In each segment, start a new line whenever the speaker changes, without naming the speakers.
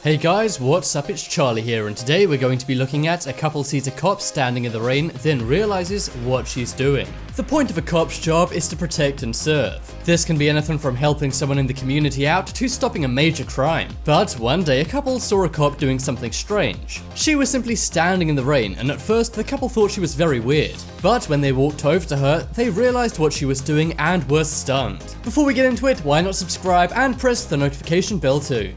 Hey guys, what's up? It's Charlie here, and today we're going to be looking at a couple sees a cop standing in the rain, then realizes what she's doing. The point of a cop's job is to protect and serve. This can be anything from helping someone in the community out to stopping a major crime. But one day a couple saw a cop doing something strange. She was simply standing in the rain, and at first the couple thought she was very weird. But when they walked over to her, they realized what she was doing and were stunned. Before we get into it, why not subscribe and press the notification bell too.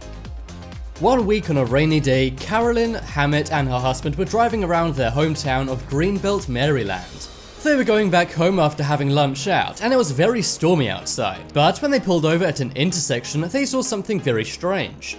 One week on a rainy day, Carolyn, Hammett and her husband were driving around their hometown of Greenbelt, Maryland. They were going back home after having lunch out, and it was very stormy outside. But when they pulled over at an intersection, they saw something very strange.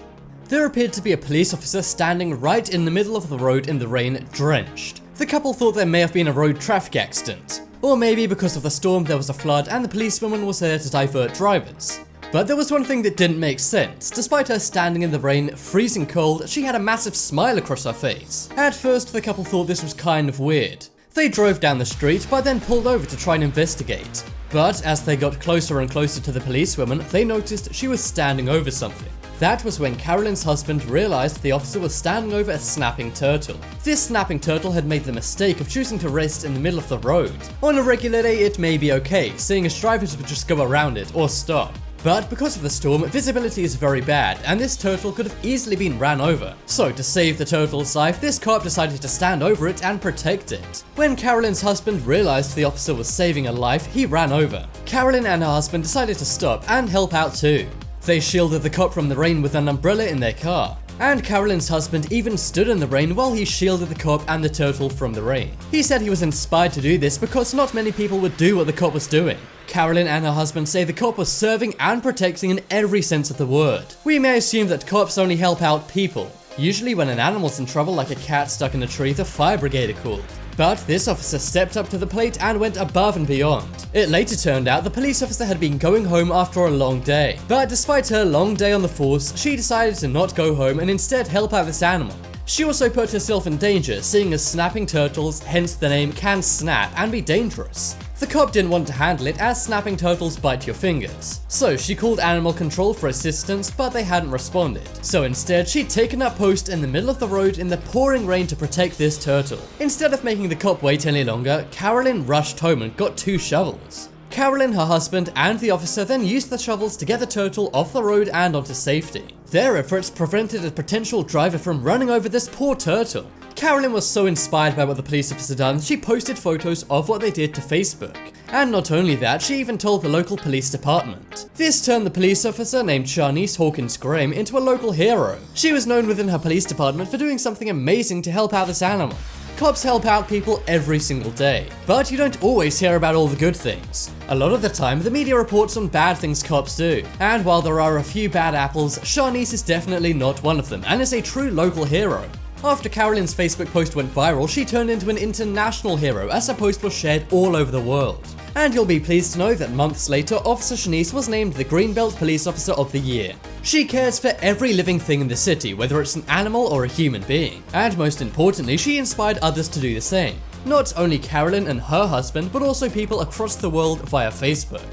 There appeared to be a police officer standing right in the middle of the road in the rain, drenched. The couple thought there may have been a road traffic accident. Or maybe because of the storm there was a flood and the policewoman was there to divert drivers. But there was one thing that didn't make sense. Despite her standing in the rain, freezing cold, she had a massive smile across her face. At first, the couple thought this was kind of weird. They drove down the street, but then pulled over to try and investigate. But as they got closer and closer to the policewoman, they noticed she was standing over something. That was when Carolyn's husband realized the officer was standing over a snapping turtle. This snapping turtle had made the mistake of choosing to rest in the middle of the road. On a regular day, it may be okay, seeing as drivers would just go around it or stop. But because of the storm, visibility is very bad, and this turtle could have easily been ran over. So to save the turtle's life, this cop decided to stand over it and protect it. When Carolyn's husband realized the officer was saving a life, he ran over. Carolyn and her husband decided to stop and help out too. They shielded the cop from the rain with an umbrella in their car. And Carolyn's husband even stood in the rain while he shielded the cop and the turtle from the rain. He said he was inspired to do this because not many people would do what the cop was doing. Carolyn and her husband say the cop was serving and protecting in every sense of the word. We may assume that cops only help out people. Usually when an animal's in trouble, like a cat stuck in a tree, the fire brigade are called. But this officer stepped up to the plate and went above and beyond. It later turned out the police officer had been going home after a long day. But despite her long day on the force, she decided to not go home and instead help out this animal. She also put herself in danger, seeing as snapping turtles, hence the name, can snap and be dangerous. The cop didn't want to handle it as snapping turtles bite your fingers. So she called animal control for assistance, but they hadn't responded. So instead, she'd taken up post in the middle of the road in the pouring rain to protect this turtle. Instead of making the cop wait any longer, Carolyn rushed home and got 2 shovels. Carolyn, her husband, and the officer then used the shovels to get the turtle off the road and onto safety. Their efforts prevented a potential driver from running over this poor turtle. Carolyn was so inspired by what the police officer done, she posted photos of what they did to Facebook. And not only that, she even told the local police department. This turned the police officer named Charnice Hawkins Graham into a local hero. She was known within her police department for doing something amazing to help out this animal. Cops help out people every single day, but you don't always hear about all the good things. A lot of the time, the media reports on bad things cops do, and while there are a few bad apples, Charnice is definitely not one of them and is a true local hero. After Carolyn's Facebook post went viral, she turned into an international hero as her post was shared all over the world. And you'll be pleased to know that months later, Officer Shanice was named the Greenbelt Police Officer of the Year. She cares for every living thing in the city, whether it's an animal or a human being. And most importantly, she inspired others to do the same. Not only Carolyn and her husband, but also people across the world via Facebook.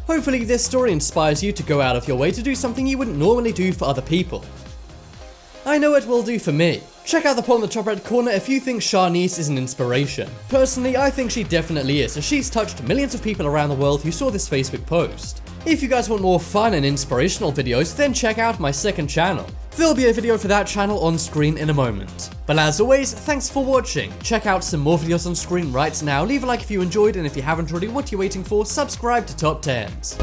Hopefully this story inspires you to go out of your way to do something you wouldn't normally do for other people. I know it will do for me. Check out the poll in the top right corner if you think Charnice is an inspiration. Personally, I think she definitely is, as she's touched millions of people around the world who saw this Facebook post. If you guys want more fun and inspirational videos, then check out my second channel. There'll be a video for that channel on screen in a moment. But as always, thanks for watching. Check out some more videos on screen right now. Leave a like if you enjoyed, and if you haven't already, what are you waiting for? Subscribe to Top 10s.